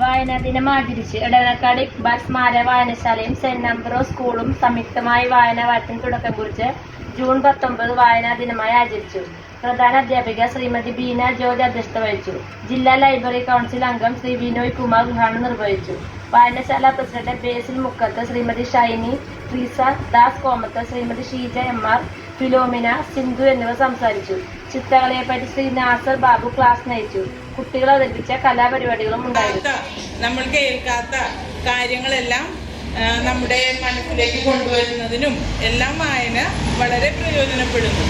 വായനാ ദിനം ആചരിച്ച് എടവനക്കാട് ഇക്ബാൽ സ്മാരക വായനശാലയും സെന്റ് അംബ്രോസ് സ്കൂളും സംയുക്തമായി വായനാ വാരത്തിന് തുടക്കം കുറിച്ച് ജൂൺ 19 വായനാ ദിനമായി ആചരിച്ചു. പ്രധാന അധ്യാപിക ശ്രീമതി ബീന ജോർജ് അധ്യക്ഷത വഹിച്ചു. ജില്ലാ ലൈബ്രറി കൗൺസിൽ അംഗം ശ്രീ വിനോയ് കുമാർ ഉദ്ഘാടനം നിർവഹിച്ചു. വായനശാല പ്രസിഡന്റ് ബേസിൽ മുക്കത്ത്, ശ്രീമതി ഷൈനി, ട്രീസ ദാസ് കോമത്ത്, ശ്രീമതി ഷീജ എം.ആർ, ഫിലോമിന, സിന്ധു എന്നിവർ സംസാരിച്ചു. ചിത്രകലയെപ്പറ്റി ശ്രീ നാസർ ബാബു ക്ലാസ് നയിച്ചു. കുട്ടികൾ അവതരിപ്പിച്ച കലാപരിപാടികളും ഉണ്ടായിരുന്നു. നമ്മൾ കേൾക്കാത്ത കാര്യങ്ങളെല്ലാം നമ്മുടെ മനസ്സിലേക്ക് കൊണ്ടുവരുന്നതിനും എല്ലാം വായന വളരെ പ്രയോജനപ്പെടുന്നു.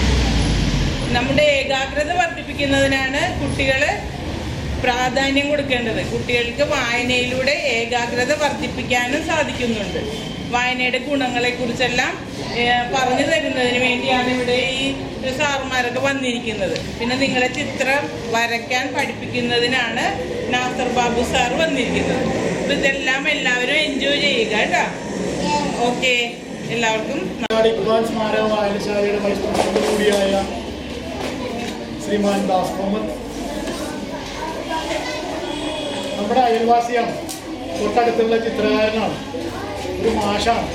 നമ്മുടെ ഏകാഗ്രത വർദ്ധിപ്പിക്കുന്നതിനാണ് കുട്ടികൾ പ്രാധാന്യം കൊടുക്കേണ്ടത്. കുട്ടികൾക്ക് വായനയിലൂടെ ഏകാഗ്രത വർദ്ധിപ്പിക്കാനും സാധിക്കുന്നുണ്ട്. വായനയുടെ ഗുണങ്ങളെക്കുറിച്ചെല്ലാം പറഞ്ഞു തരുന്നതിന് വേണ്ടിയാണ് ഇവിടെ ഈ സാറുമാരൊക്കെ വന്നിരിക്കുന്നത്. പിന്നെ നിങ്ങളെ ചിത്രം വരയ്ക്കാൻ പഠിപ്പിക്കുന്നതിനാണ് നാസർ ബാബു സാർ വന്നിരിക്കുന്നത്. അപ്പോൾ ഇതെല്ലാം എല്ലാവരും എൻജോയ് ചെയ്യുക കേട്ടോ. ഓക്കെ, എല്ലാവർക്കും. ഇക്ബാൽ സ്മാരക വായനശാലയുടെ വൈസ് പ്രസിഡന്റ് കൂടിയായ ശ്രീമാൻ ദാസ് കോമത്ത് നമ്മുടെ അയൽവാസിയാണ്, തൊട്ടടുത്തുള്ള ചിത്രകാരനാണ്, ഒരു മാഷാണ്.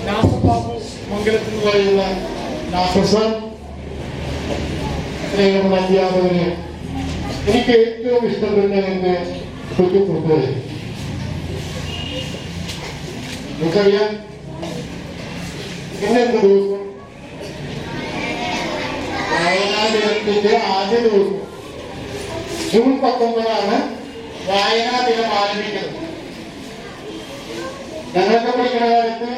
നാസർ ബാബു മംഗലത്തിൽ നിന്ന് പറയുന്ന നാസർ സാർ, സ്നേഹമുള്ള അധ്യാപകന്, എനിക്ക് ഏറ്റവും ഇഷ്ടപ്പെടുന്ന എന്റെ കുട്ടിക്കുട്ടികൾ നമുക്കറിയാം. ഇന്നെന്ത് ദിവസം? വായനാ ദിനത്തിന്റെ ആദ്യ ദിവസം ജൂൺ 19 വായനാ ദിനം ആരംഭിക്കുന്നത്. ഞങ്ങളൊക്കെ പഠിക്കുന്ന കാലത്ത്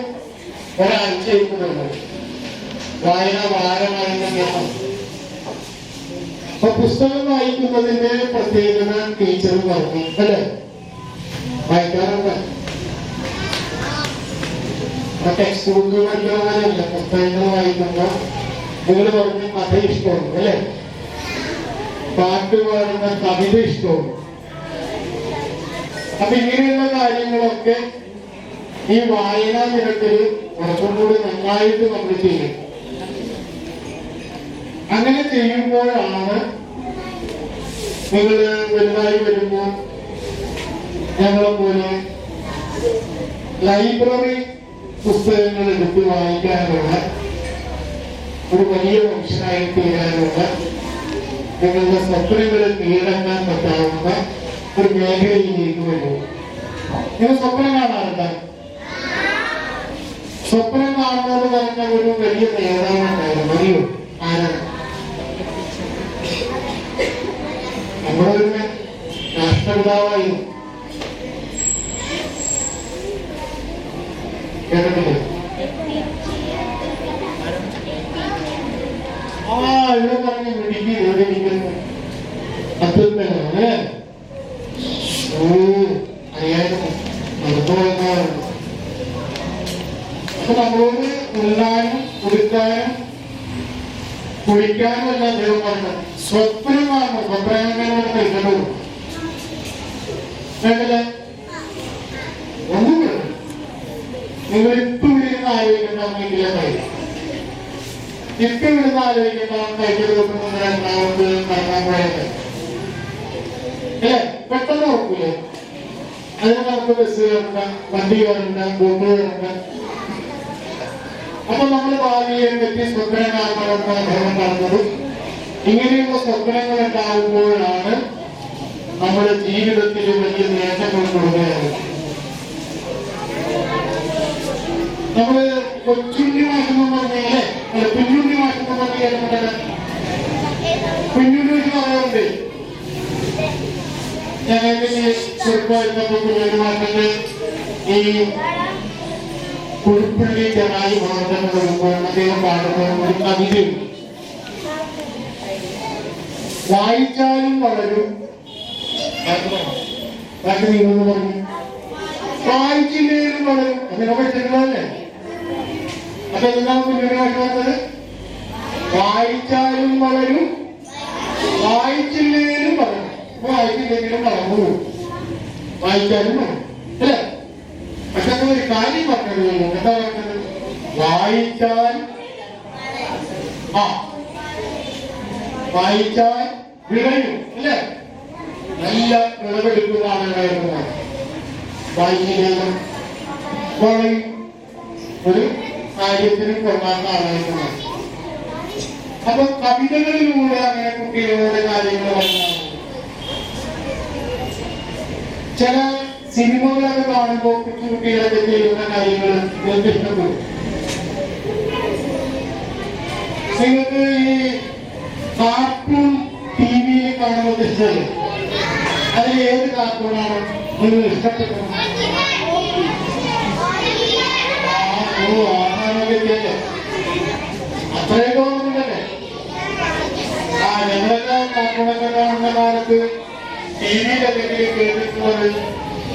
ഒരാഴ്ച ഇരിക്കുന്നുണ്ട് വായന വാരമായിരുന്ന ദിവസം. അപ്പൊ പുസ്തകം വായിക്കുന്നതിന്റെ പ്രത്യേകത ടീച്ചർ പറഞ്ഞു, അല്ലേ? വായിക്കാറുണ്ട്. ടെക്സ്റ്റ് ബുക്ക് പഠിക്കാനല്ല, പുസ്തകങ്ങൾ വായിക്കുമ്പോൾ നിങ്ങൾ പറഞ്ഞു കഥ ഇഷ്ടമാണ്, അല്ലേ? പാട്ട് പാടുന്ന കവിത ഇഷ്ടമാണ്. അപ്പൊ ഇങ്ങനെയുള്ള കാര്യങ്ങളൊക്കെ ഈ വായനാ ദിനത്തിൽ കുറച്ചും കൂടി നന്നായിട്ട് നമ്മൾ ചെയ്യും. അങ്ങനെ ചെയ്യുമ്പോഴാണ് നിങ്ങൾ വലുതായി വരുമ്പോൾ ഞങ്ങളെ പോലെ ലൈബ്രറി പുസ്തകങ്ങൾ എടുത്ത് വായിക്കാനുള്ള ഒരു വലിയ മനുഷ്യനായി തീരാനുള്ള നിങ്ങളുടെ സ്വപ്നങ്ങളെ കീഴടക്കാൻ പറ്റാവുന്ന ഒരു മേഖലയിലേക്ക് വരും. നിങ്ങൾ സ്വപ്നം കാണാറുണ്ട്. സ്വപ്നം കാണുന്നത് പറഞ്ഞ ഒരു വലിയ നേതാവുണ്ടായിരുന്നു. അറിയോ ആരാണ്? നമ്മുടെ ഒരു രാഷ്ട്രപിതാവായിരുന്നു. കേട്ടിട്ടില്ലേ? ഇവിടെ പറഞ്ഞ ഇടുക്കി എവിടെയിരിക്കുന്നു അത്യുത്തരം, അല്ലേ? അറിയായിരുന്നു. നടത്തുവാറുണ്ട്. അപ്പൊ നമ്മളോട് ഉണ്ണാനും കുടിക്കാനും കുടിക്കാനും എല്ലാം ദൈവം പറഞ്ഞു. സ്വപ്നമാണ് സ്വപ്നങ്ങളോട് കഴിക്കണോ വേണ്ടല്ലേ? ഒന്നും വേണം. നിങ്ങൾ ഇപ്പൊ വിളിക്കുന്ന ആലോചിക്കണ്ടെന്നില്ല കാര്യം. ഇപ്പൊ വിടുന്ന ആലോചിക്കേണ്ട കഴിക്കൽ വെക്കുന്നത് രണ്ടാമത് നടക്കാൻ പോയത്, അല്ലേ? പെട്ടെന്ന് നോക്കൂലേ? അതിന് നമുക്ക് ബസ് കയറണ്ട, വണ്ടി കയറണ്ട, ബോട്ട് കയറണ്ട. അപ്പൊ നമ്മൾ ഭാവിയെ പറ്റി സ്വപ്നം കാണുന്നതാണ് കാണുന്നത്. ഇങ്ങനെയുള്ള സ്വപ്നങ്ങൾ ഉണ്ടാകുമ്പോഴാണ് നമ്മുടെ ജീവിതത്തിൽ വലിയ നേട്ടങ്ങൾ കൊടുക്കുന്നത്. നമ്മള് കൊച്ചുണ്ണി മാറ്റെന്ന് പറഞ്ഞാലേ കുഞ്ഞുണ്ണി മാറ്റെന്ന് പറഞ്ഞാൽ കുഞ്ഞുണ്ണി വെച്ച് പറയാറുണ്ട്. ഞങ്ങൾക്ക് ചെറുപ്പമായിരുന്നപ്പോൾ കുഞ്ഞുണ്ണി മാറ്റന്റെ ഈ കുഴിപ്പള്ളി ജനായി ഭാഗത്ത് വരുമ്പോൾ അദ്ദേഹം പാടുന്ന ഒരു കവിതയുണ്ട്. വായിച്ചാലും വളരും, നീങ്ങുന്നു പറഞ്ഞു. വായിച്ചില്ലേലും വളരും. അങ്ങനെ പഠിച്ചിട്ടുള്ളതല്ലേ? അപ്പൊ എന്താണ് കുഞ്ഞുണ്ണി മാഷ് പറഞ്ഞത്? വായിച്ചാലും വളരും, വായിച്ചില്ലേലും വളരും. വായിച്ചില്ലെങ്കിലും വളർന്നു പോകും, വായിച്ചാലും വളരും, അല്ലേ? പക്ഷെ ഒരു കാര്യം പറഞ്ഞത്, എന്താ പറഞ്ഞത്? വായിച്ചാൽ വായിച്ചാൽ വിളയും, അല്ലേ? നല്ല നല്ല വിളവെടുക്കുവാനായിരുന്നു വായിക്കുകയും വളരെ ഒരു കാര്യത്തിന് കൊള്ളാനായിരുന്നു. അപ്പൊ കവിതകളിലൂടെ അങ്ങനെ കുട്ടികളുടെ കാര്യങ്ങൾ പറഞ്ഞാണ്. ചില സിനിമകളൊക്കെ കാണുമ്പോൾ കുട്ടികളൊക്കെ ചെയ്യുന്ന കാര്യങ്ങൾ നിങ്ങൾക്ക് ഇഷ്ടപ്പെടും. നിങ്ങൾക്ക് ഈ കാർട്ടൂൺ ടിവിയിൽ കാണുന്നത് ഇഷ്ടമല്ല. അതിൽ ഏത് കാർട്ടൂണാണ് നിങ്ങൾ ഇഷ്ടപ്പെട്ടത്? അത്രയൊക്കെ ഒന്നുമില്ലല്ലേ? ഞങ്ങളൊക്കെ കാർട്ടൂണൊക്കെ കാണുന്ന കാലത്ത് ടിവിയിലൊക്കെ കേട്ടിട്ടുള്ളത്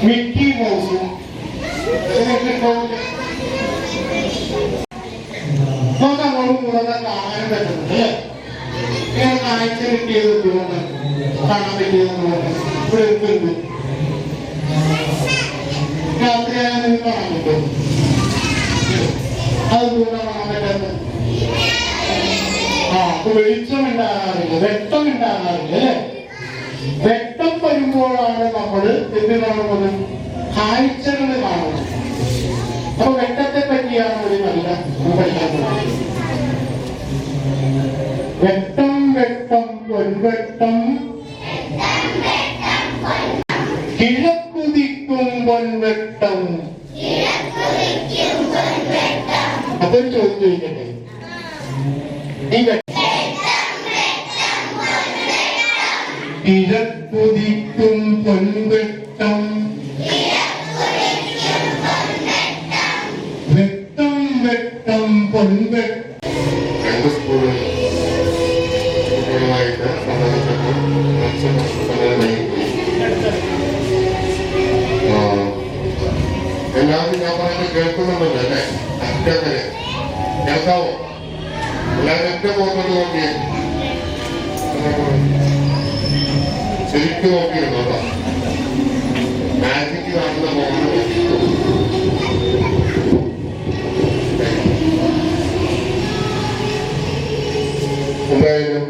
മിക്കി മൗസും അങ്ങോട്ടും കൂടെ കാണാൻ പറ്റുന്നുണ്ട് അല്ലേ? ഇങ്ങനെ കാഴ്ച കിട്ടിയത് എന്തുകൊണ്ട് കാണാൻ പറ്റിയതെന്നുകൊണ്ട് ഇവിടെ എടുക്കുന്നുണ്ട്. രാത്രിയായ നിങ്ങൾക്ക് കാണാൻ പറ്റും. അതുകൊണ്ട് കാണാൻ പറ്റാത്തത് അപ്പൊ വെളിച്ചം ഉണ്ടാകാറില്ല, വെട്ടം ഉണ്ടാകാറില്ല അല്ലേ? വെട്ടം വരുമ്പോഴാണ് നമ്മൾ എന്ത് കാണുന്നത്? കാഴ്ചകൾ കാണുന്നത്. അപ്പൊ വെട്ടത്തെ പറ്റിയാണ് ഒരു നല്ല പഠിക്കുന്നത്. വെട്ടം വെട്ടം പൊൻവെട്ടം കിഴക്കുതിക്കും പൊൻവെട്ടം. അതൊരു ചോദ്യം ചോദിക്കട്ടെ. ഈ കിഴക്കുതിക്കും പൊൻവെട്ടം വെട്ടം വെട്ടം പൊൻവെട്ടം. രണ്ട് സ്കൂളുകളുമായിട്ട് എല്ലാവരും ഞാൻ പറയുന്നത് കേൾക്കുന്നുണ്ടല്ലോ അല്ലേ? അറ്റങ്ങനെ കേൾക്കാവോ? എല്ലാവരും എന്റെ പോകുന്നത് നോക്കിയേ, ശരിക്കും നോക്കിയിരുന്നു കേട്ടോ. മാജിക്ക് കാണുന്ന പോകുന്നത് എന്തായാലും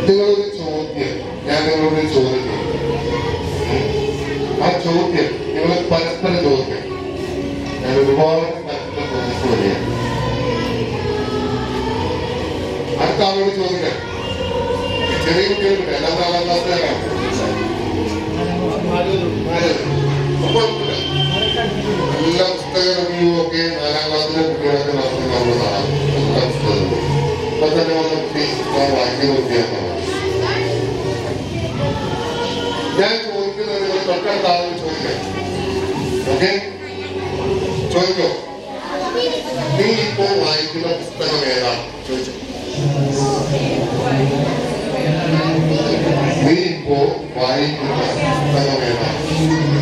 നിങ്ങളൊരു ചോദ്യം ഞാൻ നിങ്ങളോട് ചോദിക്കും. ആ ചോദ്യം നിങ്ങൾ പരസ്പരം ചോദിക്കും. ഞാൻ ഒരുപാട് പരസ്പരം ചോദിച്ചു വരികയാണ്. അടുത്ത ആളോട് ചോദിക്കാം. ചെറിയ കുട്ടികളുണ്ട്, എല്ലാ 4ാം ക്ലാസ്സിലാണ്. എല്ലാ പുസ്തക റിവ്യൂ ഒക്കെ 4ാം ക്ലാസ്സിലെ കുട്ടികളൊക്കെ നടത്തുന്നതാണ്. എല്ലാ പുസ്തകങ്ങളും ഇപ്പൊ തന്നെ വന്ന കുട്ടി വായിക്കുന്ന കുട്ടിയാണ്. ഞാൻ ചോദിക്കുന്നത് നിങ്ങൾ തൊട്ടടുത്ത ആളുകൾ ചോദിക്കാം. ഓക്കെ, ചോദിക്കോ? നീ ഇപ്പോ വായിക്കുന്ന പുസ്തകം ഏതാണ് ചോദിച്ചു. നീ ഇപ്പോ വായിക്കുന്ന പുസ്തകം ഏതാണ്?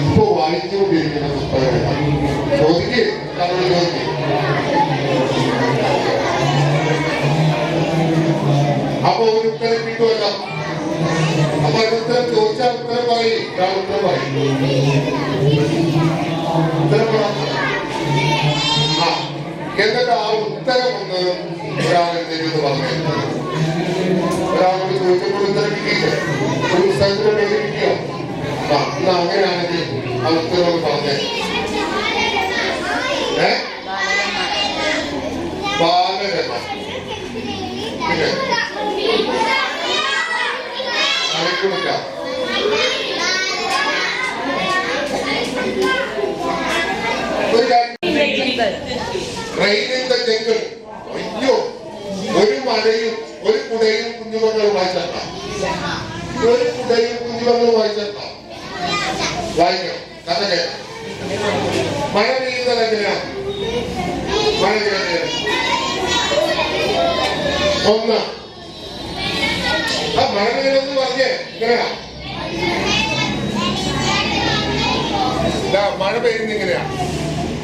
ഇപ്പോ വായിച്ചുകൊണ്ടിരിക്കുന്ന പുസ്തകം ഏതാണ്? ചോദിക്കേ, നമ്മളോട് ചോദിക്കേ. അപ്പൊ ഒരു ഉത്തരം കിട്ടുമല്ലോ. അപ്പൊ ഉത്തരം ചോദിച്ചാൽ ഉത്തരം പറയും. ഉത്തരം പറയും. ഉത്തരം പറ. ആ, എന്നിട്ട് ആ ഉത്തരം ഒന്ന് ഒരാളെന്തെങ്കിലും പറഞ്ഞു. ഒരാളോട് ചോദിച്ചപ്പോൾ ഉത്തരം കിട്ടിയില്ല. ഒരു പുസ്തകത്തിലൂടെ കിട്ടിയോ? ആ, എന്നാ അങ്ങനെയാണെങ്കിൽ ആ ഉത്തരം ഒന്ന് പറഞ്ഞേ. ബാലരമ. പിന്നെ അറിയിക്കുന്നില്ല. Train in the jungle. അയ്യോ, ഒരു മഴയും ഒരു കുടയും കുഞ്ഞുമക്കൾ വായിച്ചേക്കാം. ഒരു കുടയും കുഞ്ഞുമക്കൾ വായിച്ചേക്കാം. വായിക്കണം, കഥ കേൾക്കാം. മഴ പെയ്യുന്നത് എങ്ങനെയാണ്? മഴ പെയ്യുന്നത് ഒന്ന്. ആ മഴ പെയ്യുന്നത് പറഞ്ഞേ ഇങ്ങനെയാ. മഴ പെയ്യുന്നത് ഇങ്ങനെയാ.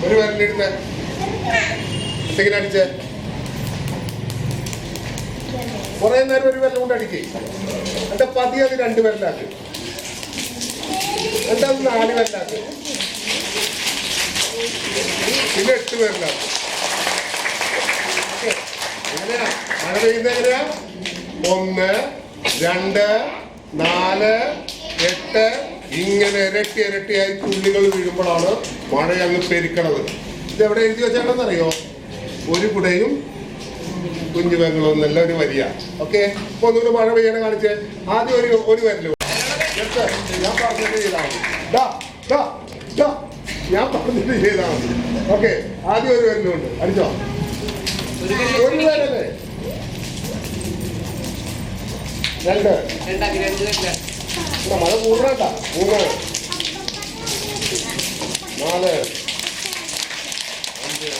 ഒരു വരലെടുത്ത് ഇങ്ങനെ അടിച്ചേ. കുറെ നേരം ഒരു വെള്ളം കൊണ്ട് അടിക്കേ. എന്നിട്ട് പതിയെ അത് 2 വെള്ളാക്ക്. എന്നിട്ട് അത് 4 വെള്ളാക്ക്. പിന്നെ 8 വെള്ളാക്ക്. എങ്ങനെയാ മഴ പെയ്യുന്നത്? എങ്ങനെയാ 1, 2, 4, 8 ഇങ്ങനെ ഇരട്ടിയായി തുള്ളികൾ വീഴുമ്പോഴാണ് മഴ അങ്ങ് പെരുക്കണത്. ഇതെവിടെ എഴുതി വെച്ചേണ്ടെന്നറിയോ? ഒരു കുടയും കുഞ്ഞു പെങ്ങളും എന്നല്ല ഒരു വരിക. ഓക്കെ, അപ്പൊ ഒന്നുകൂടെ മഴ പെയ്യണ കാണിച്ചേ. ആദ്യം ഒരു വരല്ലോ ഞാൻ പറഞ്ഞിട്ട് ചെയ്താൽ മതി. ഞാൻ പറഞ്ഞിട്ട് ചെയ്താൽ മതി. ഓക്കെ, ആദ്യം ഒരു വരലുണ്ട്. അടിച്ചോ, ഒരു വരല്ലേ? 2 മഴ കൂടണ്ട. 3, 4, 5.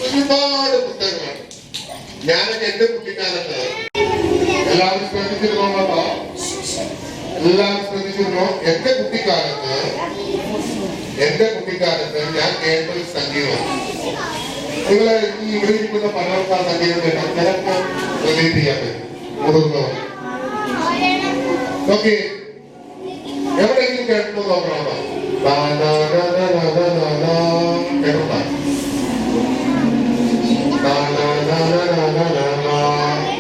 ഒരുപാട് പുസ്തകങ്ങൾ. ഞാനൊക്കെ എന്റെ കുട്ടിക്കാലത്ത് എല്ലാവരും ശ്രദ്ധിച്ചിരുന്നോ? എല്ലാവരും ശ്രദ്ധിച്ചിരുന്നോ? എന്റെ കുട്ടിക്കാലത്ത് ഞാൻ കേട്ടൊരു സംഗീതമാണ്. നിങ്ങളെ ഇവിടെ ഇരിക്കുന്ന പലർക്കും ആ സംഗീതം കേട്ടാൽ ചിലർക്ക് റിലേറ്റ് ചെയ്യാൻ പറ്റും. മുതിർന്നവർ ഓക്കെ, എവിടെയെങ്കിലും കേട്ടോ നോക്കണോ? കേട്ടോ?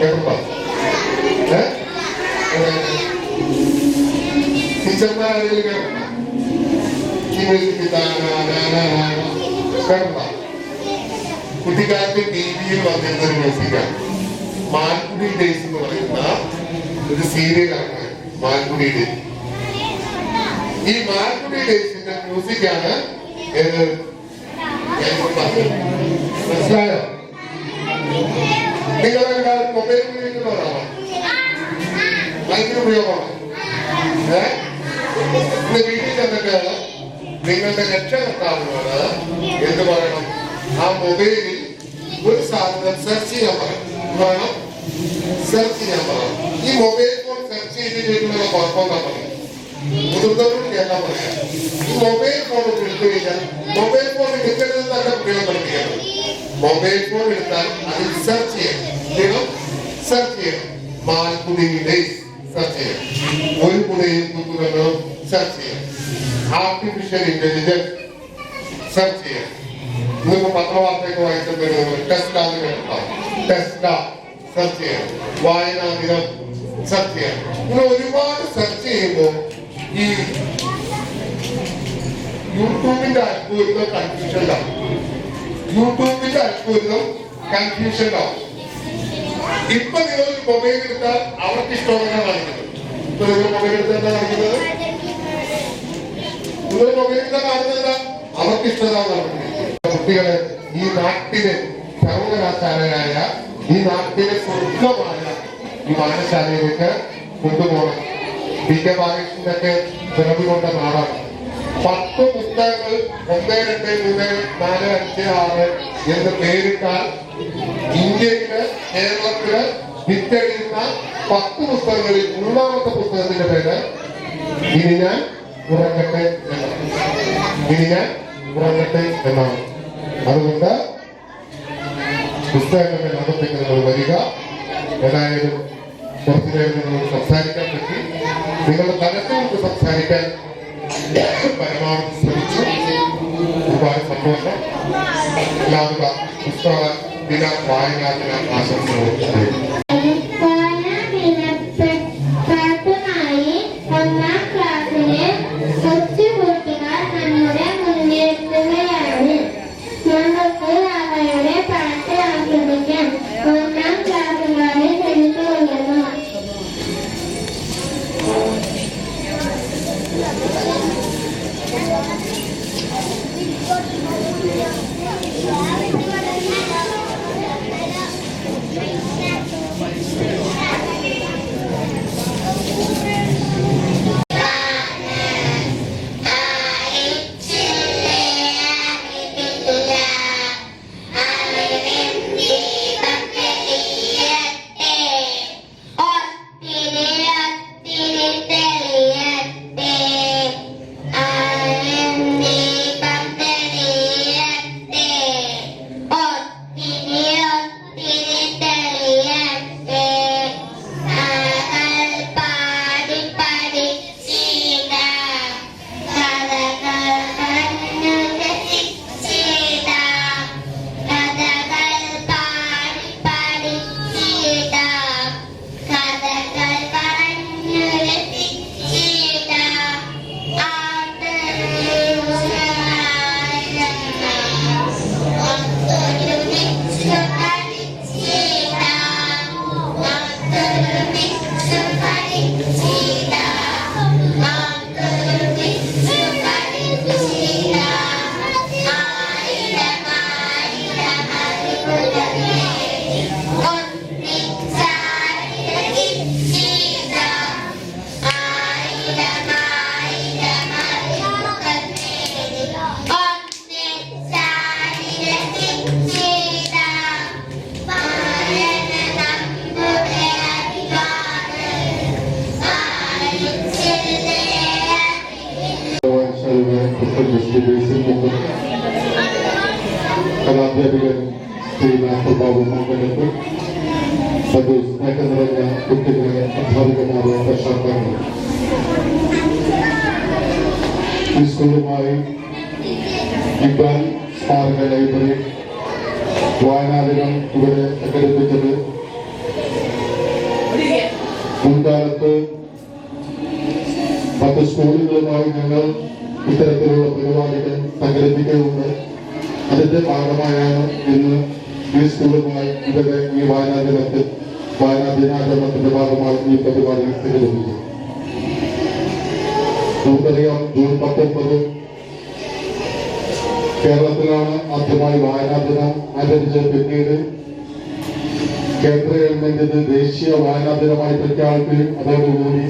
കേട്ടോ? ടീച്ചർമാരെങ്കിലും കേട്ടോ? കുട്ടിക്കാലത്ത് ടി വിയിൽ വന്നിരുന്ന ഒരു മ്യൂസിക്കാണ്. മാൽക്കുടി ഡേയ്സ് എന്ന് പറയുന്ന ഒരു സീരിയലാണ് മാൽക്കുടി ഡേയ്സ്. ഈ മാൽക്കുടി ഡേയ്സിന്റെ മ്യൂസിക്കാണ് ഏത്? മനസ്സിലായോ? നിങ്ങളെല്ലാവരും മൊബൈൽ ഉപയോഗിക്കുന്നവരാണോ? ഭയങ്കര ഉപയോഗമാണ്. ഇന്ന് വീട്ടിൽ ചെന്നിട്ട് നിങ്ങളുടെ രക്ഷകർത്താവിനോട് എന്ത് പറയണം? ആ മൊബൈലിൽ ഒരു സാധനം സെർച്ച് ചെയ്യാൻ പറയണം. സെർച്ച് ചെയ്യാൻ പറയണം. ഈ മൊബൈൽ ഫോൺ സെർച്ച് ചെയ്തിട്ടുള്ള കുഴപ്പമെന്നാ പറയാം. മുതിർന്നവരോട് കേൾക്കാൻ പറയാം. ഈ മൊബൈൽ ഫോൺ എടുത്തു കഴിഞ്ഞാൽ മൊബൈൽ ഫോൺ എടുക്കരുത് തന്നെ കുട്ടികളെ പഠിപ്പിക്കണം. മൊബൈൽ ഫോൺ എടുത്താൽ അതിൽ സെർച്ച് ചെയ്യണം. സെർച്ച് ചെയ്യണം. മാൽക്കുടി ഡേയ്സ് സെർച്ച് ചെയ്യണം. ഒരു കുടയും കുത്തുകളും സെർച്ച് ചെയ്യണം. ആർട്ടിഫിഷ്യൽ ഇന്റലിജൻസ് സെർച്ച് ചെയ്യണം. നിങ്ങൾക്ക് പത്രവാർത്തയൊക്കെ വായിച്ചപ്പോൾ ടെസ്റ്റാന്ന് കേട്ടോ? ടെസ്റ്റ സെർച്ച് ചെയ്യണം. വായനാ ദിനം സെർച്ച് ചെയ്യണം. ഇങ്ങനെ ഒരുപാട് സെർച്ച് ചെയ്യുമ്പോൾ ഈ യൂട്യൂബിന്റെ അൽഗോരിതം കൺഫ്യൂഷനിലാവും. യൂട്യൂബിന്റെ അൽഗോരിതം കൺഫ്യൂഷനിലാവും. ഇപ്പൊ നിങ്ങൾ മൊബൈൽ എടുത്താൽ അവർക്ക് ഇഷ്ടമാണ് കാണിക്കുന്നത്. ഇപ്പൊ നിങ്ങൾ മൊബൈൽ എടുത്താൽ എന്താ കാണിക്കുന്നത്? നിങ്ങൾ മൊബൈൽ എടുത്താൽ കാണുന്നത് അവർക്ക് ഇഷ്ടമാണ് കാണിക്കുന്നത്. കുട്ടികളെ ഈ നാട്ടിലെ സർവകലാശാലയായ ഈ നാട്ടിലെ സ്വർഗമായ ഈ വായനശാലയിലേക്ക് കൊണ്ടുപോകണം. PK ബാലകൃഷ്ണന്റെ ഒക്കെ പിറവി കൊണ്ട നാടാണ്. 10 പുസ്തകങ്ങൾ 1, 2, 3, 4, 5, 6 എന്ന് പേരിട്ടാൽ ഇന്ത്യയില് കേരളത്തില് വിറ്റഴിയുന്ന 10 പുസ്തകങ്ങളിൽ 3ാമത്തെ പുസ്തകത്തിന്റെ പേര് ഇനി ഞാൻ ഉറങ്ങട്ടെ എന്നാണ്. ഇനി ഞാൻ ഉറങ്ങട്ടെ എന്നാണ്. അതുകൊണ്ട് പുസ്തകങ്ങളുടെ ലോകത്തേക്ക് നിങ്ങൾ വരിക. ഏതായാലും കുറച്ചു നേരം നിങ്ങൾ സംസാരിക്കാൻ പറ്റി. നിങ്ങളുടെ തലത്തിലേക്ക് സംസാരിക്കാൻ പരമാവധി ശ്രമിച്ചു. ഒരുപാട് സന്തോഷം. എല്ലാവിധ പുസ്തക ദിന വായനാ ദിന ആശംസകളും. പങ്കെടുത്തു. അത് സ്നേഹം നിറഞ്ഞ കുട്ടികളെ, അധ്യാപകന്മാരെ, രക്ഷാകർത്താക്കളെ, ഈ സ്കൂളുമായി ഇക്ബാൽ സ്മാരക ലൈബ്രറി വായനാദിനം ഇവിടെ സംഘടിപ്പിച്ചത് മുൻകാലത്ത് 10 സ്കൂളുകളുമായി ഞങ്ങൾ ഇത്തരത്തിലുള്ള പരിപാടികൾ സംഘടിപ്പിക്കുന്നുണ്ട്. അതിന്റെ ഭാഗമായാണ് ഇന്ന് ഈ സ്കൂളുമായി ഇവിടെ ഈ വായനാ ദിനാചരണത്തിന്റെ ഭാഗമായി ഈ പരിപാടി സംഘടിപ്പിച്ചത്. നമുക്കറിയാം, ജൂൺ 19 കേരളത്തിലാണ് ആദ്യമായി വായനാ ദിനം ആചരിച്ച് പിന്നീട് കേന്ദ്ര ഗവൺമെന്റ് ഇത് ദേശീയ വായനാ ദിനമായി പ്രഖ്യാപിക്കുകയും അതോടുകൂടി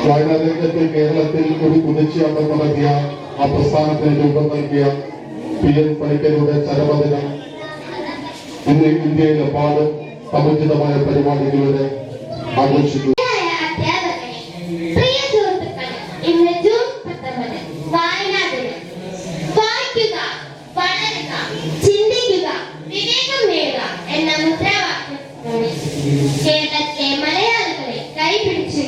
വായനാ രംഗത്ത് കേരളത്തിൽ ഒരു കുതിച്ചുയാത്ര നടത്തിയ ആ പ്രസ്ഥാനത്തിന് രൂപം നൽകിയ PN പണിക്കരുടെ ചരമദിനം ഇന്ന് ഇന്ത്യയിലെമ്പാടും സമുചിതമായ പരിപാടികളുടെ ആഘോഷിക്കുന്നു. കേരളത്തിലെ മലയാളികളെ കൈപിടിച്ച്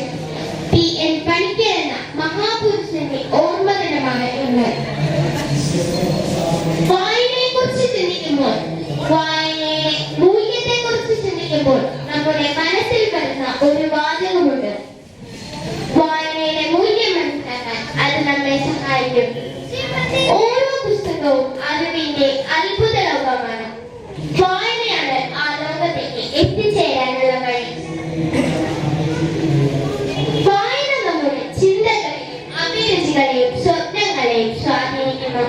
PN പണിക്കർ എന്ന മഹാപുരുഷന്റെ ഓർമ്മ ദിനമാണ് ഇന്ന്. വായനയെ കുറിച്ച് ചിന്തിക്കുമ്പോൾ, വായനയുടെ മൂല്യത്തെ കുറിച്ച് ചിന്തിക്കുമ്പോൾ നമ്മുടെ മനസ്സിൽ വരുന്ന ഒരു വാചകമുണ്ട്. വായനയുടെ മൂല്യം മനസ്സിലാക്കാൻ അത് നമ്മെ സഹായിക്കും. ഓരോ പുസ്തകവും അറിവിന്റെ അത്ഭുത ലോകമാണ്. വായനയാണ് ആ ലോകത്തേക്ക് എത്തിച്ചേരാനുള്ള വഴി. വായന നമ്മുടെ ചിന്തകളെയും അഭിരുചികളെയും സ്വപ്നങ്ങളെയും സ്വാധീനിക്കുന്നു.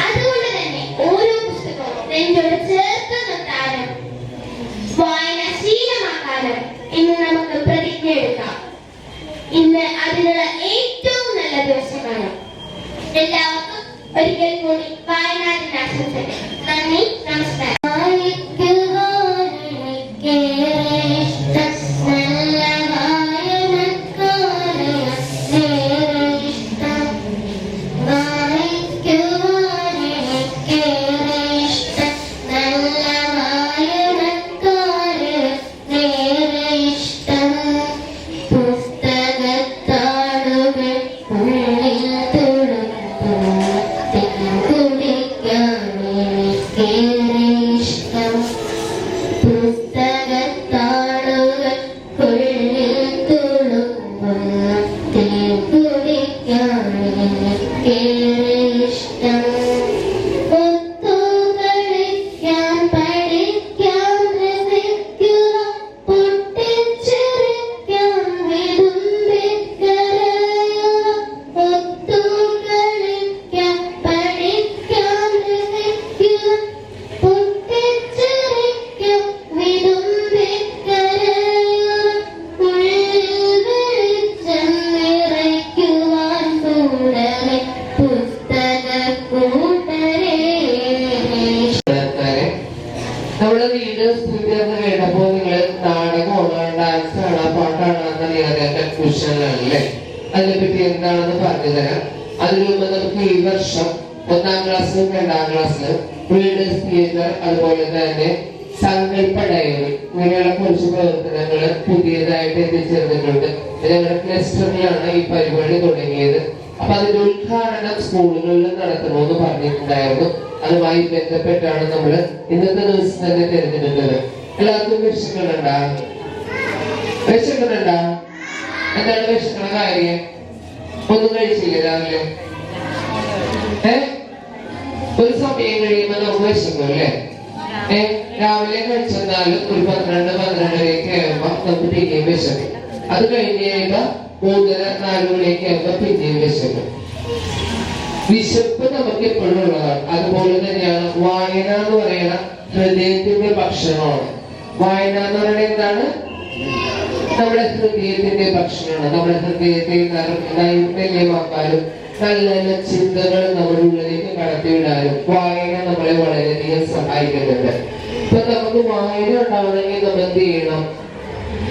അതുകൊണ്ട് തന്നെ ഓരോ പുസ്തകവും നെഞ്ചോട് ചേർത്ത് നിർത്താനും വായന ശീലമാക്കാനും ഇന്ന് നമുക്ക് പ്രതിജ്ഞ എടുക്കാം. ഇന്ന് അതിനുള്ള ഏറ്റവും നല്ല ദിവസമാണ്. എല്ലാവർക്കും ഒരിക്കൽ കൂടി വായനാ ദിനാശംസകൾ. നന്ദി, നമസ്കാരം. നമ്മുടെ ലീഡേഴ്സ് സ്പീക്കറിന് കേട്ടപ്പോൾ നിങ്ങൾ നാടകമാണോ, ഡാൻസ് ആണോ, പാട്ടാണോ എന്ന് നിങ്ങളുടെ കൺഫ്യൂഷനിലാണല്ലേ. അതിനെപ്പറ്റി എന്താണെന്ന് പറഞ്ഞു തരാം. അതിനു മുമ്പ് നമുക്ക് ഈ വർഷം 1ാം ക്ലാസ്സിലും 2ാം ക്ലാസ്സിലും ലീഡേഴ്സ് തിയേറ്റർ, അതുപോലെ തന്നെ സങ്കല്പ ഡയറി, ഇങ്ങനെയുള്ള കുറച്ച് പ്രവർത്തനങ്ങൾ പുതിയതായിട്ട് എത്തിച്ചേർന്നിട്ടുണ്ട്. ഞങ്ങളുടെ ക്ലസ്റ്ററിലാണ് ഈ പരിപാടി തുടങ്ങിയത്. അപ്പൊ അതിന്റെ ഉദ്ഘാടനം സ്കൂളുകളിൽ നടത്തണമെന്ന് പറഞ്ഞിട്ടുണ്ടായിരുന്നു. അതുമായി ബന്ധപ്പെട്ടാണ് നമ്മൾ ഇന്നത്തെ ദിവസം തന്നെ തിരഞ്ഞെടുത്തത്. എല്ലാവർക്കും വിഷമങ്ങളുണ്ടാ? എന്താണ് വിഷമ കാര്യം? ഒന്നും കഴിച്ചില്ലേ രാവിലെ? ഒരു സമയം കഴിയുമ്പോ നമുക്ക് വിഷമം അല്ലേ? രാവിലെ കഴിച്ചെന്നാലും ഒരു 12-12:30 ആകുമ്പോ നമുക്ക് പിന്നെയും വിഷമം. അത് കഴിഞ്ഞ് കഴിയുമ്പോ 3-4 മണിയൊക്കെ ആകുമ്പോ പിന്നെയും വിഷമം. വിശപ്പ് നമുക്ക് എപ്പോഴും ഉള്ളതാണ്. അതുപോലെ തന്നെയാണ് വായന എന്ന് പറയുന്ന ഹൃദയത്തിന്റെ ഭക്ഷണമാണ്. വായന എന്ന് പറയുന്നത് എന്താണ്? നമ്മുടെ ഹൃദയത്തിന്റെ ഭക്ഷണമാണ്. നമ്മുടെ ഹൃദയത്തെ നൈർമല്യമാക്കാനും നല്ല നല്ല ചിന്തകൾ നമ്മുടെ ഉള്ളിലേക്ക് കടത്തിവിടാനും വായന നമ്മളെ വളരെയധികം സഹായിക്കുന്നുണ്ട്. ഇപ്പൊ നമുക്ക് വായന ഉണ്ടാവണമെങ്കിൽ നമ്മൾ എന്ത് ചെയ്യണം?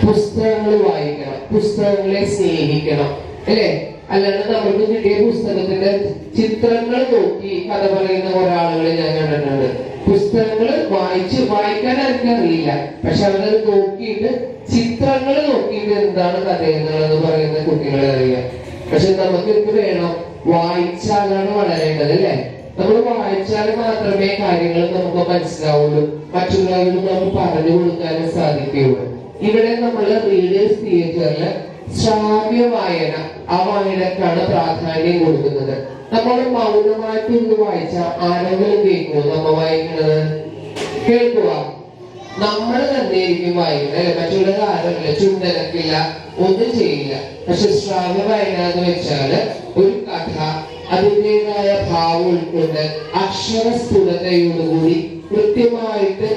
പുസ്തകങ്ങൾ വായിക്കണം, പുസ്തകങ്ങളെ സ്നേഹിക്കണം, അല്ലേ? അല്ലാണ്ട് നമുക്ക് കിട്ടിയ പുസ്തകത്തിന്റെ ചിത്രങ്ങൾ നോക്കി കഥ പറയുന്ന കുറെ ആളുകളെ ഞാൻ കണ്ടിട്ടുണ്ട്. പുസ്തകങ്ങൾ വായിക്കാൻ എനിക്കറിയില്ല, പക്ഷെ അവരത് നോക്കിയിട്ട് ചിത്രങ്ങൾ നോക്കിയിട്ട് എന്താണ് കഥ എന്നുള്ളത് പറയുന്ന കുട്ടികളെ അറിയാം. പക്ഷെ നമുക്ക് എന്ത് വേണം? വായിച്ചാലാണ് വളരേണ്ടത് അല്ലേ? നമ്മൾ വായിച്ചാൽ മാത്രമേ കാര്യങ്ങൾ നമുക്ക് മനസ്സിലാവുള്ളൂ, മറ്റുള്ളവർക്ക് നമുക്ക് പറഞ്ഞു കൊടുക്കാനും സാധിക്കുകയുള്ളൂ. ഇവിടെ നമ്മൾ റീഡേഴ്സ് തിയേറ്ററില് ശ്രാവ്യ വായന, ആ വായനക്കാണ് പ്രാധാന്യം കൊടുക്കുന്നത്. നമ്മൾ മൗനമായിട്ട് ഒന്ന് വായിച്ചാൽ ആരെങ്കിലും കേൾക്കുമോ? നമ്മ വായിക്കുന്നത് കേൾക്കുക? നമ്മൾ തന്നെയായിരിക്കും വായിക്കുന്നത് അല്ലെ? മറ്റുള്ള ആരല്ല, ചുണ്ടനക്കില്ല, ഒന്നും ചെയ്യില്ല. പക്ഷെ ശ്രാവ്യ വായന എന്ന് വെച്ചാല് ഒരു കഥ അതിൻ്റെതായ ഭാവം ഉൾക്കൊണ്ട് അക്ഷരസ്ഫുടതയോടുകൂടി കൃത്യമായിട്ട്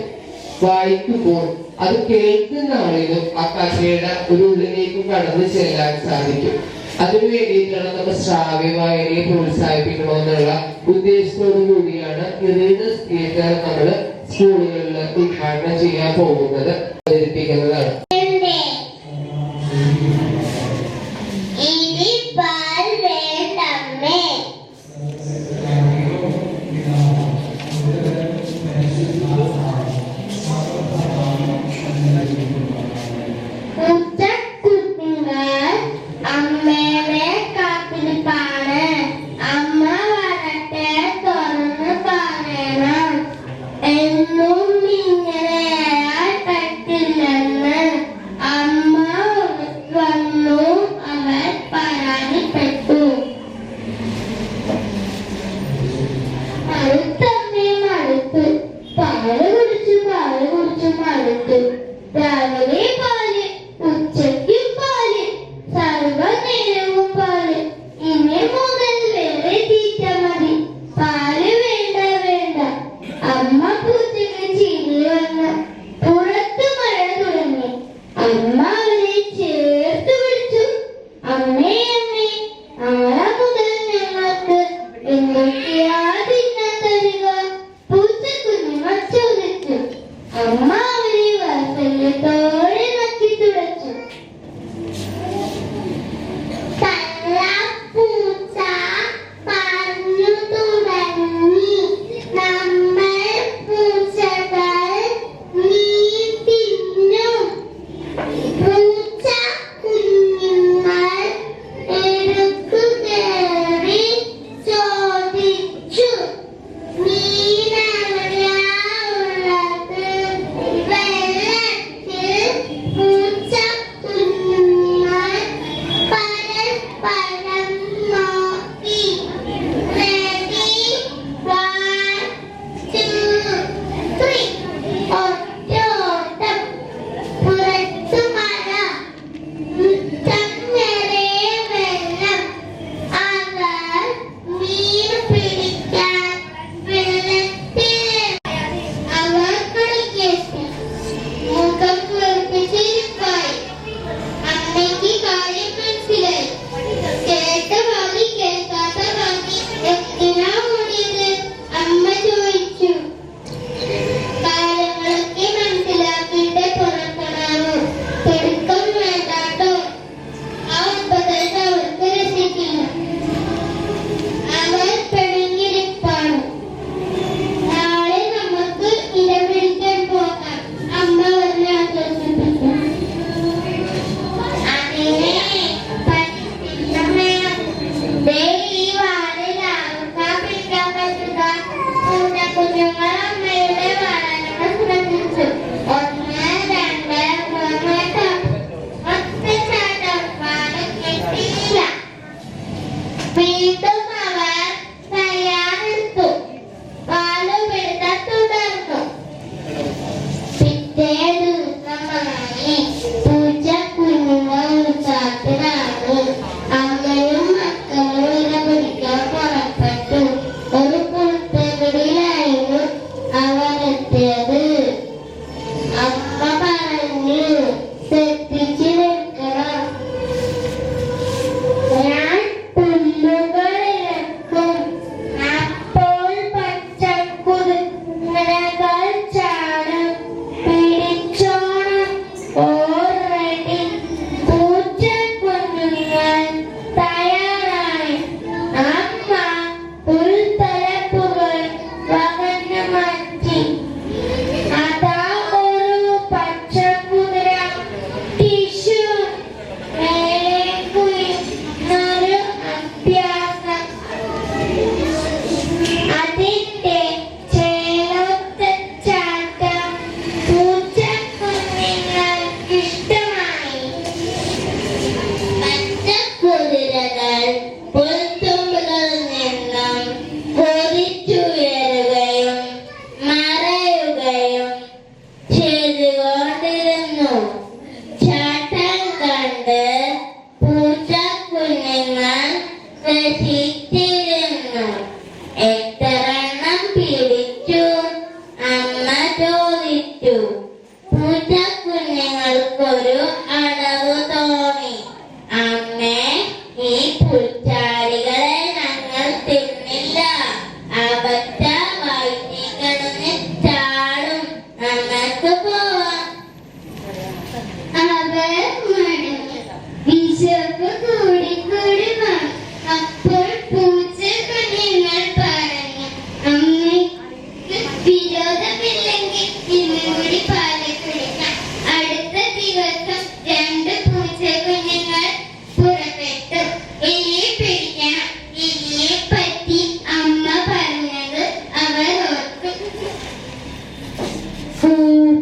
വായിക്കുമ്പോൾ അത് കേൾക്കുന്ന ആളിനും ആ കഥയുടെ ഒരു ഉള്ളിലേക്ക് കടന്നു ചെല്ലാൻ സാധിക്കും. അതിനു വേണ്ടിയിട്ടാണ് നമ്മൾ ശ്രാവ്യ വായനയെ പ്രോത്സാഹിപ്പിക്കണമെന്നുള്ള ഉദ്ദേശത്തോടു കൂടിയാണ് റീഡേഴ്സ് തിയേറ്റർ നമ്മൾ സ്കൂളുകളിൽ ഉദ്ഘാടനം ചെയ്യാൻ പോകുന്നത്, അവതരിപ്പിക്കുന്നതാണ്.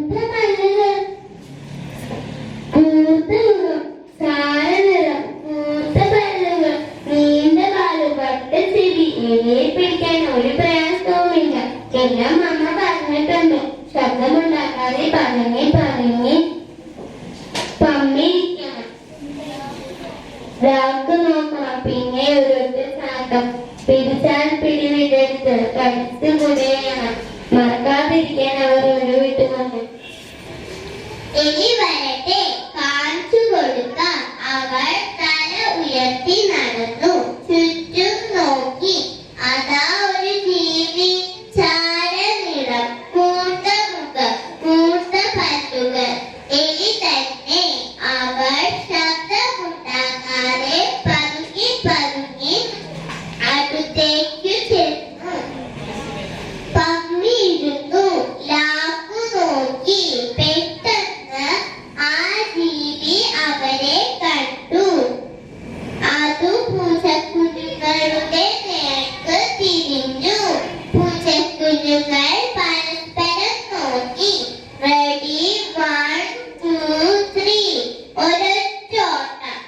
വെളുത്ത മഞ്ഞകൾ കൂർത്ത മുഖം കാലനിറം കൂർത്ത പല്ലുകൾ നീണ്ട കാലുകൾ ചെവി എലിയെ പിടിക്കാൻ ഒരു പ്രയാസവുമില്ല എല്ലാം അമ്മ പറഞ്ഞിട്ടുണ്ട് ശബ്ദമുണ്ടാക്കാതെ പറഞ്ഞ് പമ്മിരിക്കണം രാക്ക് നോക്കണം പിന്നെ ഒരൊറ്റ സാക്കം പിടിച്ചാൽ പിടിവിടരുത് കടുത്ത് കുടയണം മറക്കാതിരിക്കാൻ അവർ ഒഴിവിട്ടുകൊണ്ട് ഇനി വരട്ടെ കാണിച്ചു കൊടുക്കാം അവർ തല ഉയർത്തി നടന്നു ചുറ്റും നോക്കി അതാ ഒരു ജീവി ചാരനിറം കൂർത്ത മുഖം കൂർത്ത പല്ലുകൾ എലി തന്നെ അവർ ശബ്ദമുണ്ടാക്കാതെ പതുങ്ങി അടുത്തേക്ക് ചെന്നു പമ്മിയിരുന്നു ലാക്കു നോക്കി പെട്ടെന്ന് ആ ജീവി അവരെ കണ്ടു അതു പൂച്ചക്കുഞ്ഞുങ്ങളുടെ നേർക്ക് തിരിഞ്ഞു പൂച്ചക്കുഞ്ഞുങ്ങൾ പരസ്പരം നോക്കി റെഡി 1 2 3 ഒരൊറ്റോട്ടം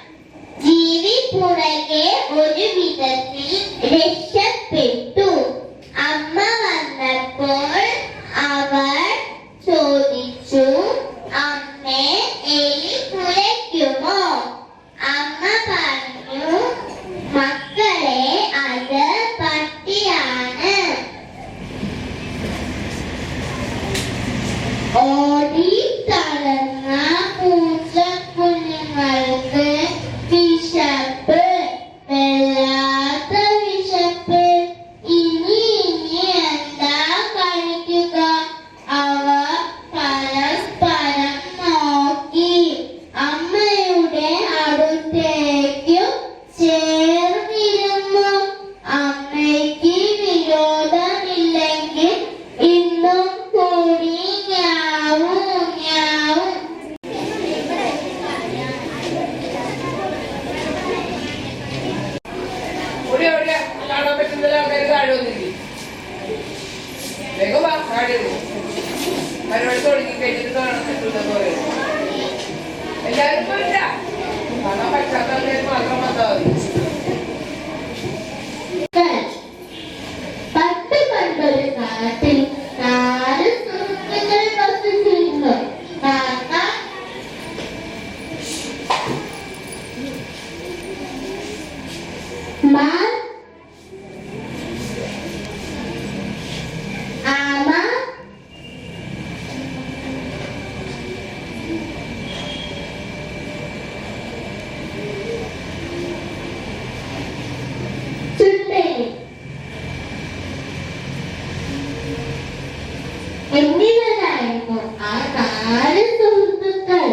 ജീവി പുറകെ ഒരു വിധത്തിൽ രക്ഷപ്പെട്ടു അമ്മ വന്നപ്പോൾ അവർ ചോദിച്ചു അമ്മേ എലി കുലയ്ക്കുമോ അമ്മ പറഞ്ഞു മക്കളെ അത് പട്ടിയാണ് ഓടി തളർന്ന പൂച്ചക്കുഞ്ഞുങ്ങൾക്ക് വിശപ്പ് വല്ലാത്ത വിശപ്പ് ഇനി എന്താ കഴിക്കുക അവ പരസ്പരം നോക്കി അമ്മയുടെ അടുത്തേക്കു ചേർന്നിരുന്നു അമ്മയ്ക്ക് വിരോധമില്ലെങ്കിൽ ഇന്നും കൂടി ഞാവും ഞാവും കാണാൻ പറ്റുന്ന ആൾക്കാർ താഴെ വന്നില്ലേ വേഗം താഴെ പരിപാടി തുടങ്ങി കഴിഞ്ഞിട്ട് കാണാൻ പറ്റുന്ന പോലെ എല്ലാവരും പോയില്ല കാണാൻ പറ്റാത്ത ആൾക്കാർ മാത്രം വന്നാൽ മതി പണ്ടൊരു കാട്ടിൽ 4 സുഹൃത്തുക്കൾ വസിച്ചിരുന്നു കാക്ക മാൻ ആമ ചുണ്ടലി എന്നിവരായിരുന്നു ആ 4 സുഹൃത്തുക്കൾ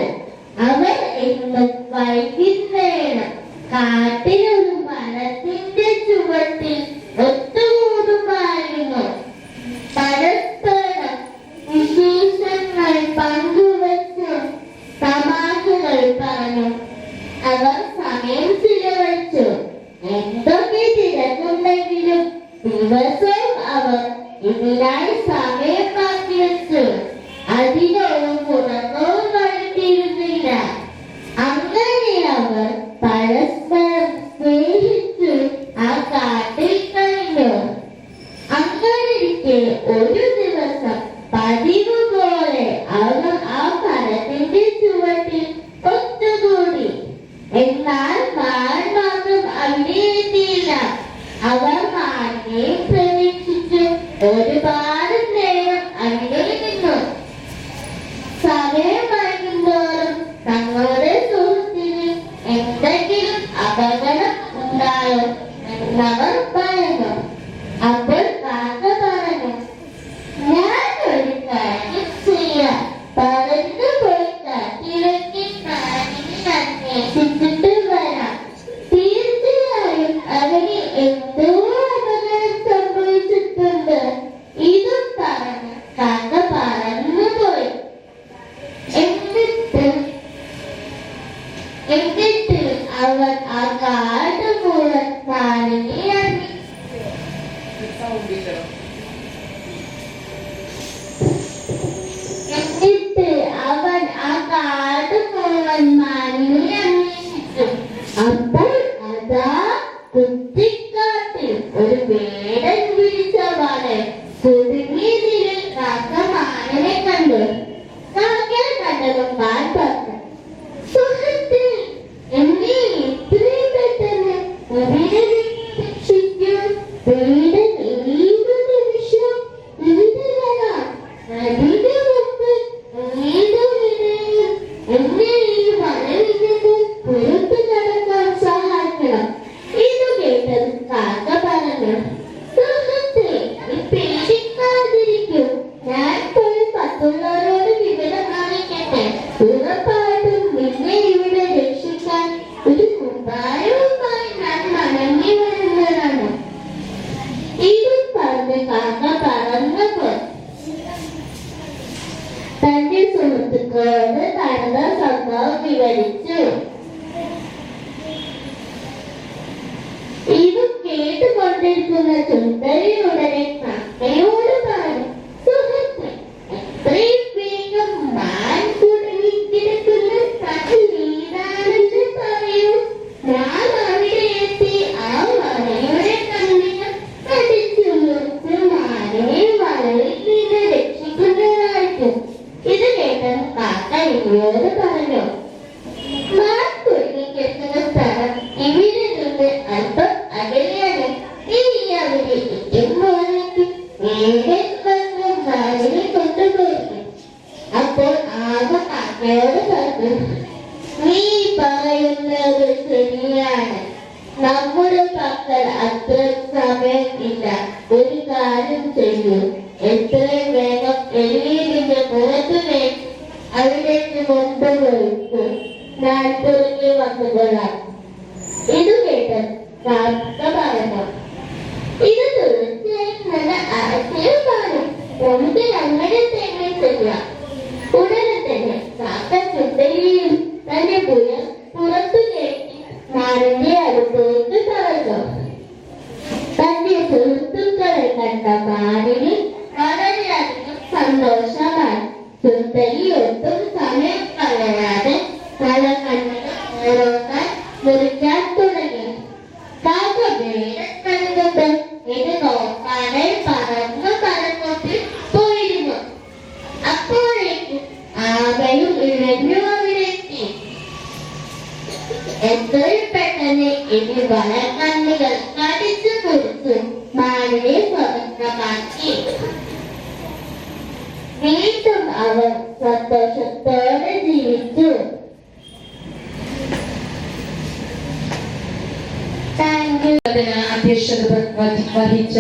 അവർ എന്നും വൈകുന്നേരം കാട്ടിലൊരു മരത്തിന്റെ ചുവട്ടിൽ ഒത്തുകൂടുമായിരുന്നു പരസ്പരം വിശേഷങ്ങൾ പങ്കുവച്ച് തമാശകൾ പറഞ്ഞു അവർ സമയം ചിലവഴിച്ചു എന്തൊക്കെ തിരക്കുണ്ടെങ്കിലും ദിവസവും അവർ ഇതിനായി സമയം മാറ്റിവെച്ചു അതിനൊരു പുറന്നവും കണ്ടിരുന്നില്ല അങ്ങനെ അവർ പരസ്പരം സ്നേഹിച്ചു ആ കാട്ടിൽ കഴിഞ്ഞു അങ്ങനെയിരിക്കെ ഒരു ദിവസം പതിവ് പോലെ അവർ ആ മരത്തിന്റെ ചുവട്ടിൽ ഒത്തുകൂടി എന്നാൽ മാൻ മാത്രം അവിടെ എത്തിയില്ല അവർ മാനിനെ പ്രതീക്ഷിച്ചു ഒരുപാട് നേരം അവിടെ നിന്നു സമയം വൈകുന്തോറും തങ്ങളുടെ സുഹൃത്തിന് എന്തെങ്കിലും അപകടം ഉണ്ടായോ എന്നവർ പറഞ്ഞു അപ്പോൾ കാക്ക പറഞ്ഞു ഞാൻ ഒരു കാര്യം ചെയ്യാം മറ്റുള്ളവരോട് വിവരം അറിയിക്കട്ടെ. ഉറപ്പായിട്ടും നിന്നെ ഇവിടെ രക്ഷിക്കാൻ ഒരു കുപ്പായവുമായി ഞാൻ മടങ്ങി വരുന്നതാണ്. ഇത് പറഞ്ഞ് കാക്ക പറന്നപ്പോൾ തന്റെ സുഹൃത്തുക്കളോട് നടന്ന സംഭവം വിവരിച്ചു. ഇത് കേട്ടുകൊണ്ടിരിക്കുന്ന സുന്ദരി ഉടനെ കാക്കയോട് പറഞ്ഞു, സുഹൃത്ത്, എത്രയും വേഗം മാൻ കുടുങ്ങിക്കിടക്കുന്ന കടലിലാണെന്ന് പറയൂ. ഞാൻ അവിടെ എത്തി ആ വലയുടെ കണ്ണിന് കടിച്ചു മുറിച്ച് മാനെ വലയിൽ നിന്ന് രക്ഷിക്കുന്നതായിരിക്കും. ഇത് കേട്ട് കാക്ക ഇവയോട് പറഞ്ഞു, മാൻ കുടുങ്ങിക്കിടക്കുന്ന സ്ഥലം ഇവിടെ നിന്ന് അല്പം അകലെയാണ്. ഇനി അവിടെ എത്തുമ്പോഴേക്ക് വേഗം മാനിനെ കൊണ്ടുപോയി. അപ്പോൾ ആകെ കാക്കയോട് പറഞ്ഞു, നീ പറയുന്നത് ശരിയാണ്. നമ്മുടെ പക്കൽ അത്ര സമയം ഇല്ല. ഒരു കാര്യം ചെയ്യൂ, എത്രയും വേഗം എലിയിലിന്റെ പുറത്തുനിന്ന് അവിടേക്ക് കൊണ്ടുപോയിട്ട് ഞാൻ തിരികെ വന്നുകൊള്ളാം. ഇത് കേട്ട് കാക്ക പറഞ്ഞു, ഇത് തീർച്ചയായും നല്ല ആശയമാണ്. നമുക്ക് അങ്ങനെ തന്നെ ചെയ്യാം. ഉടനെ തന്നെ കാക്ക ചുണ്ടലിയും തന്റെ പുറത്തു കയറ്റി മാനിന്റെ അടുത്തേക്ക് പറഞ്ഞു. തന്റെ സുഹൃത്തുക്കളെ കണ്ട മാനിന് വളരെയധികം സന്തോഷമായി. ചുണ്ടലി ഒട്ടും സമയം കളയാതെ പല കണ്ണുകൾ ഓരോന്നായി മുറിക്കാൻ തുടങ്ങി. കാക്ക വേറെ കണ്ടത് ഇത് നോക്കാനായി പറന്നോട്ട് പോയിരുന്നു. അപ്പോഴേക്കും ആകയും ഇഴഞ്ഞു അവിടെത്തി. എത്രയും പെട്ടെന്ന് ഇത് വളക്കണ്ണികൾ കടിച്ചു കൊടുത്തു മാനിനെ സ്വതന്ത്രമാക്കി. വീണ്ടും അവർ സന്തോഷത്തോടെ ജീവിച്ചു. അധ്യക്ഷത വഹിച്ച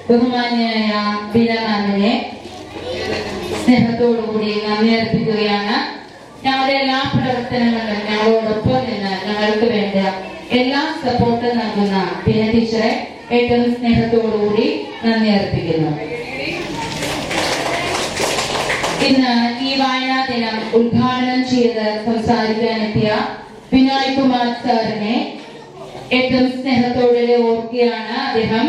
ബഹുമാന്യനായ ബിനമാനെ സ്നേഹത്തോടുകൂടി നന്ദി അർപ്പിക്കുകയാണ്. ഞങ്ങളുടെ എല്ലാ പ്രവർത്തനങ്ങളിലും ഞങ്ങളോടൊപ്പം നിന്ന് ഞങ്ങൾക്ക് വേണ്ട എല്ലാ സപ്പോർട്ടും നൽകുന്ന ബിന ടീച്ചറെ ഏറ്റവും സ്നേഹത്തോടുകൂടി നന്ദി അർപ്പിക്കുന്നു. ഇന്ന് ഈ വായനാ ദിനം ഉദ്ഘാടനം ചെയ്ത് സംസാരിക്കാനെത്തിയ വിനായ് കുമാർ സാറിനെ ഏറ്റവും സ്നേഹത്തോടെ ഓർക്കുകയാണ്. അദ്ദേഹം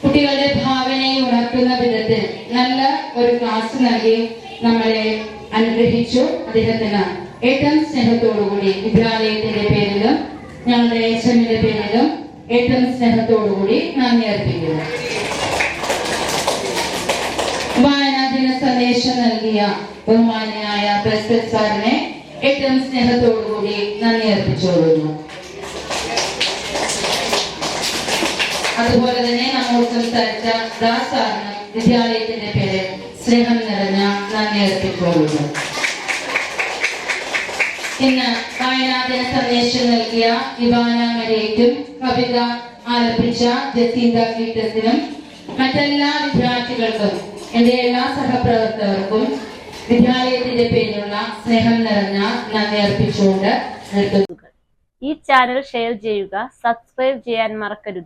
കുട്ടികളുടെ ഭാവനയെ ഉണർത്തുന്ന വിധത്തിൽ നല്ല ഒരു ക്ലാസ് നൽകി നമ്മളെ അനുഗ്രഹിച്ചു. അദ്ദേഹത്തിന് ഏറ്റവും സ്നേഹത്തോടുകൂടി വിദ്യാലയത്തിന്റെ പേരിലും ഞങ്ങളുടെ HMന്റെ പേരിലും ഏറ്റവും സ്നേഹത്തോടുകൂടി നന്ദി അർപ്പിക്കുന്നു. വായനാ ദിന സന്ദേശം നൽകിയ ബഹുമാന്യനായ പ്രസിഡന്റ് സാറിനെ ഏറ്റവും സ്നേഹത്തോടുകൂടി നന്ദി അർപ്പിച്ചുകൊള്ളുന്നു. അതുപോലെ തന്നെ നമ്മോട് സംസാരിച്ച ദാസ് സാറിന് വിദ്യാലയത്തിന്റെ പേരിൽ സ്നേഹം നിറഞ്ഞ നന്ദി അർപ്പിച്ചുകൊള്ളുന്നു. ഇന്ന് വായനാ ദിന സന്ദേശം നൽകിയ ഇവാന മരിയയ്ക്കും കവിത ആലപിച്ച ജസീന്ത ക്ലീറ്റസിനും മറ്റെല്ലാ വിദ്യാർത്ഥികൾക്കും എന്റെ എല്ലാ സഹപ്രവർത്തകർക്കും വിദ്യാലയത്തിന്റെ പേരിലുള്ള സ്നേഹം നിറഞ്ഞ നന്ദി അർപ്പിച്ചുകൊണ്ട് നിർത്തുന്നു. ഈ ചാനൽ ഷെയർ ചെയ്യുക, സബ്സ്ക്രൈബ് ചെയ്യാൻ മറക്കരുത്.